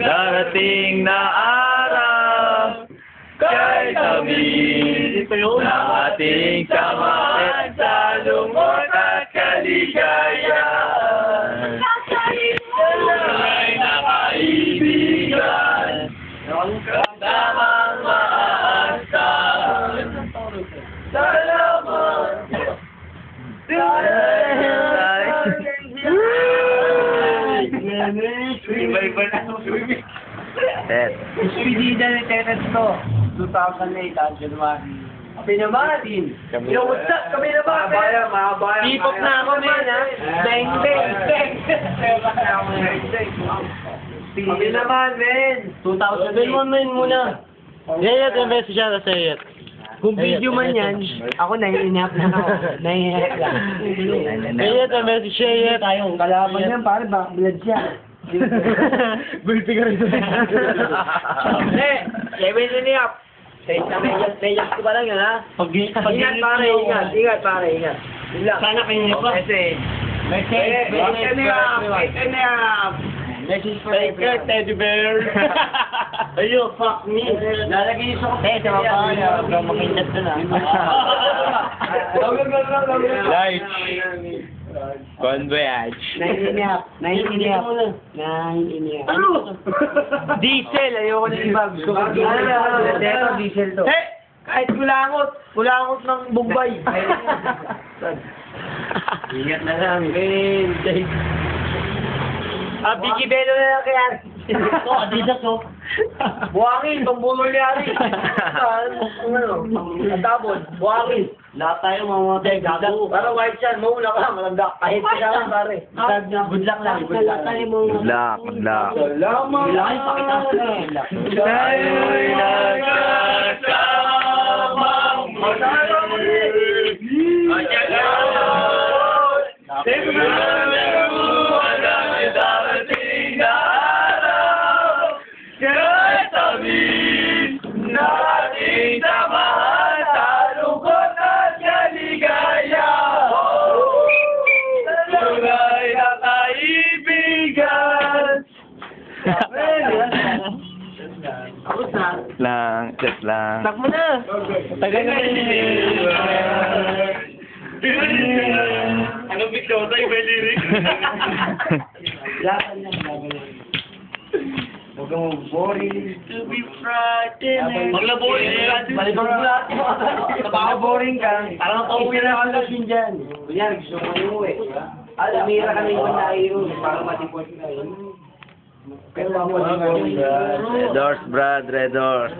Darating na araw kay tabi ng ating samahan sa lungkot at kaligayahan. Tunay na kaibigan, ang kastamang maaasahan. Salamat! Despedida ni Tenet to. 2008, January. Kami naman. Yo, what's up? Kami naman. Mahaba yan. Hip-hop na ako, man, ha? Bang, bang, bang. Kami naman, men. 2008. men muna. Sayet, yung message siya sa sayet. Kung video man yan, ako nai-inap na ako. Nai-inap lang. Sayet, yung message sayet. Tayong kalaban yan, pare, ba? Blood siya. Bulpi ka rin. Kevin Liniap. Sayas ko pa lang yan, ha? Ingat, pare, ingat. Ingat, pare, ingat. Sana kayo pa. Message. Message for Take teddy bear. Ayo, fuck me. Lalagay yung sa kapatid. Huwag makindat doon, Light. Convoyage. Naiinip. Ano? Diesel. Ayoko na ibag. Ano? Diesel to. Kahit kulangot ng Bombay. Ingat na lang, men. Biggie Bello na lang kaya. Ito, Adidas, oh. Buhangin, pambulol ni Ari. Natabon, buhangin. Lahat tayo mamamatay, gago. Para white yan, maula ka, malanda. Kahit ka lang, pare. Good luck lang, good luck. Good luck, good luck. Salamat. Bilangin, pakita mo na. Tayo'y nagkasamang magiging Tingnan ang darating na araw kay tabi nating samahan sa lungkot at kaligayahan. Tunay na kaibigan. Just lang. Tak mo na. Tagal na Anong picture tayo may lyrics? Laban lang. Huwag kang boring. To be frightened. Magla-boring. Malibang mo lahat. Napaka-boring ka. Parang pauwi na ang lasing dyan. Kunyari, gusto mo umuwi. Alamira ka na yung pandayo. Para matipon ka yun. Pero mamulit ka. Red Doors, Brad, Red Doors.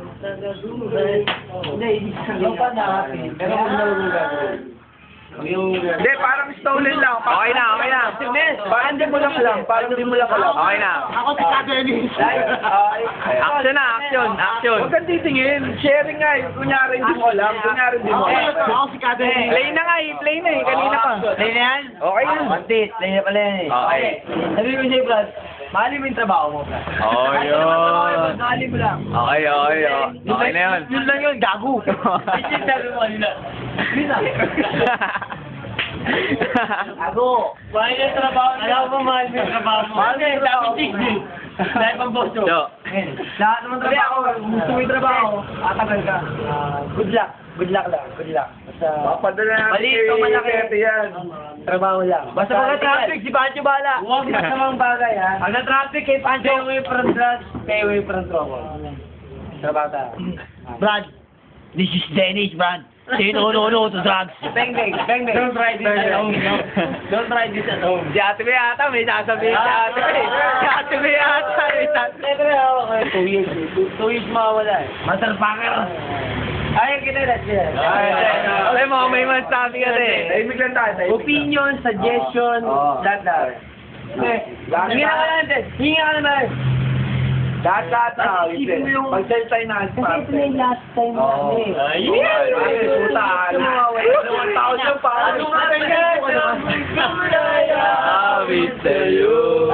Hindi, ibig sabihin pa natin. Pero kung naman yung gagawin. Hindi, parang stolen lang. Okay na, okay na. Parang di mo lang alam. Parang di mo lang alam. Okay na. Ako si Kadelis. Action na, action, action. Huwag kang titingin. Sharing nga eh. Kunyari hindi mo alam. Kunyari hindi mo alam. Ako si Kadelis. Play na nga eh. Play na eh. Kanina pa. Play na yan? Okay na. Mantis, play na pala yan eh. Okay. Sabi mo sa'yo, Brad, mahalin mo yung trabaho mo, Brad. Oh, yun. Mahalin mo lang. Okay, okay, okay na yun. Yun lang yun, gago. Yung sabi mo kanina. Bisa. Gago. Mahal yung trabaho. Alam ko mahal yung trabaho mo. Mahal yung trabaho mo. Dahil pang boso. So, Lahat naman trabaho. Gusto mo yung trabaho. Atagal ka. Good luck. Good luck lang. Good luck. Basta... Padala natin Maliit o malaki. yan. Trabaho lang. Basta pag traffic, si Pancho bala. Huwag masamang bagay, ha? Pag na-traffic kay Pancho. Stay away from drugs. Stay away from trouble. Trabaho tayo. Brad, this is Dennis, Brad. Say no to drugs. Bang, bang. Bang, bang. Don't try this at home. Don't try this at home. Si Ate May ata. May sasabihin si Ate May. Si Ate May ata. May sasabihin. 2 years. 2 years mawawala eh. Masalpaker. Ayaw kita na siya. Okay, mga may masabi ka rin. Tahimik lang tayo. Opinion, suggestion, lahat. Hinga ka lang din. Hinga ka naman. Lahat na. Isipin mo yung... Pag-sensay na. Kasi ito na yung last time natin. Ay, puta. Ano 1,000 pa? Ano nga ganyan? Happy to you.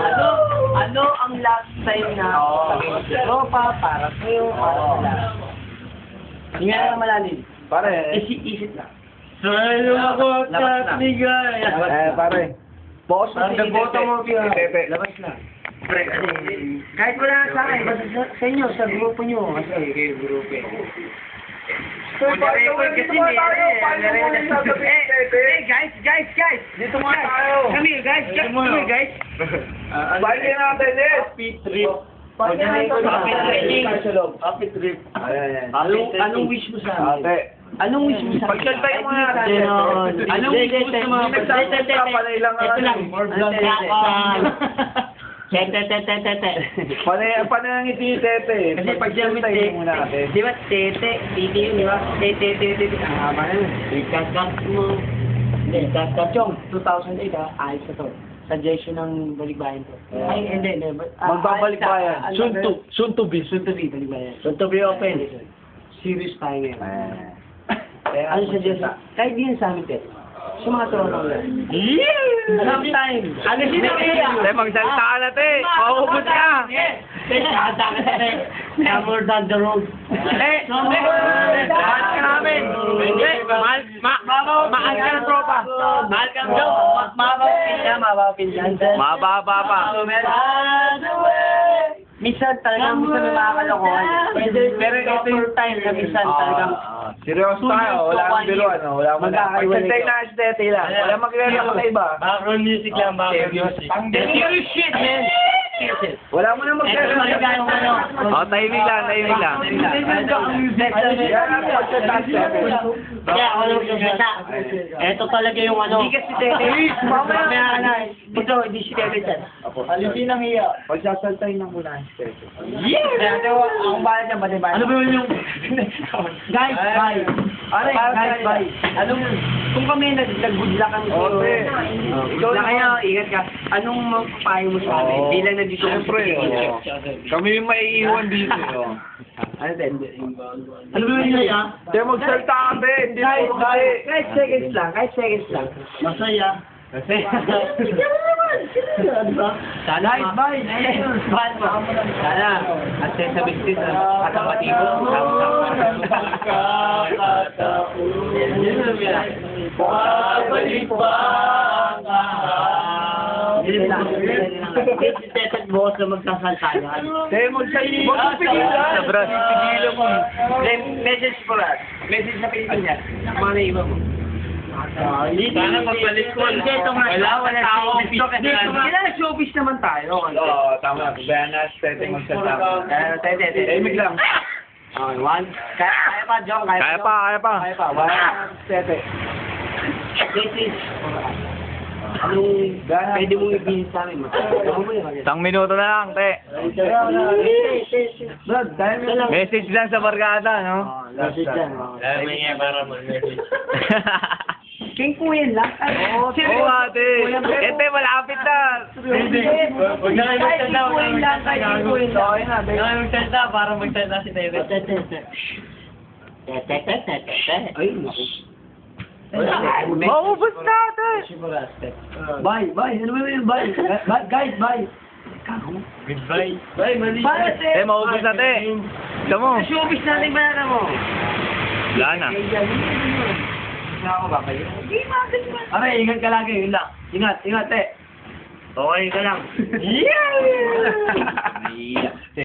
Ano ang last time na sabihin sa tropa, para sa'yo, para sa lahat? Hinga na malalim. Pare. Isip lang. Sa'yo ako Labas na. tatligay. Pare. Boss, Nagboto mo, Pia. Tete. Labas na. Kahit wala sa akin, basta sa inyo, sa grupo nyo. Kasi kayo grupo eh. Record kasi guys! Dito muna tayo. Come here, guys! Balik natin, Liz. Happy trip! Happy trip. Ayan. Anong wish mo sa amin? Ate. Anong wish mo sa amin? Pagkantay mo na natin. Anong wish mo sa mga Panay lang Ito lang. Panay ang ngiti ni Tete. Kasi pag dyan may Pagkantay mo na natin. di ba, tete, titi yun, di ba? Tete. Tama na yun. Ikakat mo. Hindi, Chong, 2008 ha, ayos na to. Suggestion ng balikbayan to. Ay, hindi. Magbabalik pa yan. Soon to be balikbayan. Soon to be open. Serious tayo ngayon. Ano suggestion? Kahit di yan sa amin, Ted. Sa mga trono yan. Sometime. Ano sinabi? Te, magsalita ka na, te. Maubos ka. More down the road. Mahal ka namin. Mahal ka ng tropa. Mahal ka ng mabapinsan. Mababa pa. Minsan talagang minsan may makakalokohan. Pero ito yung time na minsan talagang Seryoso tayo. Wala kang biluan. Wala kang Magkakaiwalay Pagkantay ka. na si Tete lang. Wala magkakaiwalay ka sa iba. background music lang, background music. Serious shit, man. Wala mo na Ito talaga yung ano. Oh, tahimik lang. Kaya ako lang sasalita. Ito talaga yung ano. Hindi kasi Tete. Mamaya na. Ito, hindi si Tete dyan. Alisin ang hiya. Pagsasaltay ng muna si Tete. Kaya akong bahala dyan, pati bahala. Ano ba yun yung... Guys, bye. Guys, bye. Anong... Kung kami nag-good luck kami sa'yo. Okay. Ikaw na kayo, ingat ka. Anong mapapayo mo sa amin? Bilang nandito kami Siyempre, kami yung maiiwan dito. Ano din? Ano ba yun ya? Hindi, magsalta ka, be. Hindi puro kasi. Kahit seconds lang. Masaya. Kasi... Sana, bye. Sana, at sa bisnis at ang matibo. Babalik pa ang ahas. Tetet boss na magsasaltayan. Hindi, magsalta. Huwag pigilan. Sobra. Pigilan mo. Message ko lang. Message na Pilipinas. Mga naiba mo. Sana pagbalik ko, wala tao Kailangan showbiz naman tayo. Oo, tama. Kaya na si Tete magsalta. Tete. Tahimik lang. Okay, one. Kaya pa, John. Kaya pa. Tete. Message. Anong pwede mong ibigin sa amin? Isang minuto na lang, te. Brad, dahil mo lang. Message lang sa barkada, no? Message lang. para mag-message. King po yan lang. Oo, ate. Ete, malapit na. Huwag na kayo magsalita. Okay na. Huwag na kayo magsalita para magsalita si David. Ay, naku. Maubos na, te. Bye. Ano ba yun? Bye. Guys, bye. Goodbye. Bye, mali. Bye, Te, maubos na, te. Gusto mo? Showbiz natin ba na mo? Wala na. Aray, ingat ka lagi. Yun lang. Ingat, te. Okay ka lang. Yeah!